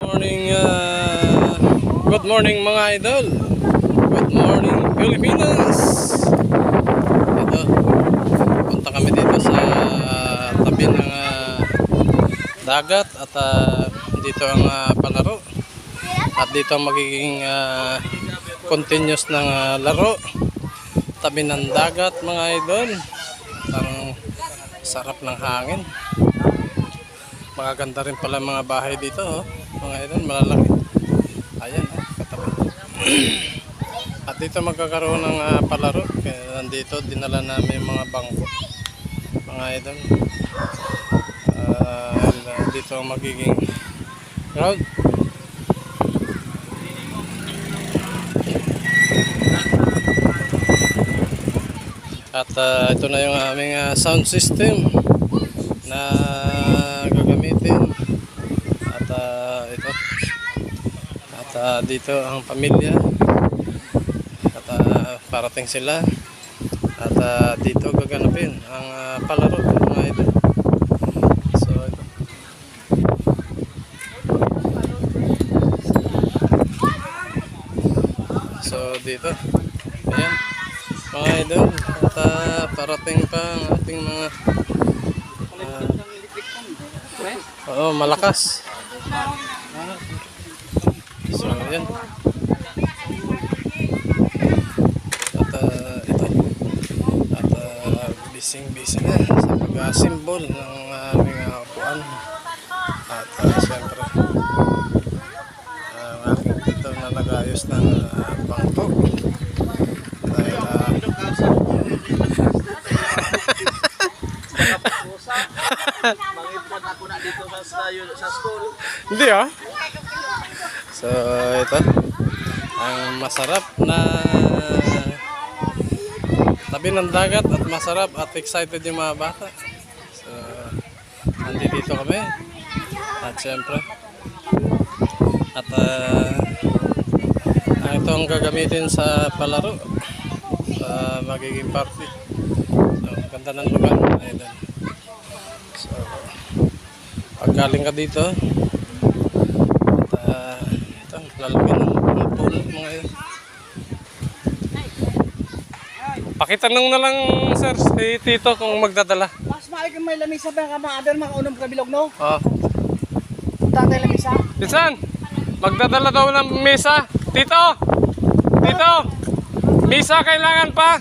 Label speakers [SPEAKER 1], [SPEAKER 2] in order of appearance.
[SPEAKER 1] Good morning mga idol. Good morning Pilipinas. Ito, punta kami dito sa tabi ng dagat at dito ang palaro. At dito ang magiging continuous ng laro. Tabi ng dagat mga idol. Ang sarap ng hangin. Magaganda rin pala mga bahay dito, oh. Mga idol, malalaki. Ayan, katabi. At dito magkakaroon ng palaro. Kaya nandito, dinala namin mga bangko. Mga idol. Dito ang magiging crowd. At ito na yung aming sound system na gagamitin. At ito. At dito ang pamilya. At parating sila. At dito gaganapin ang palaro mga idol. So ito. So dito. Ayan. Mga idol. At parating pa ang ating mga malakas. So ayan. At ito. At busy na sa pag-symbol ng aming upuan. At siyempre ang aking dito na nag-ayos ng bangko. Dahil
[SPEAKER 2] mangipon ako na dito sa school.
[SPEAKER 1] hindi So ito ang masarap na tabi ng dagat at masarap at excited yung mga bata. So nandito kami at syempre at ito ang gagamitin sa palaro sa magiging party. So ganda ng lugar. Ayan. So pag galing ka dito at ito lalagyan ng pool mga yun. Pakitanong na lang sir si Tito kung magdadala.
[SPEAKER 2] Mas maayos may lamisa ba ka maader mga unom ka bilog no?
[SPEAKER 1] Oh.
[SPEAKER 2] Punta tayo lamisa.
[SPEAKER 1] Pinsan, magdadala daw ng mesa. Tito! Tito! Mesa kailangan pa?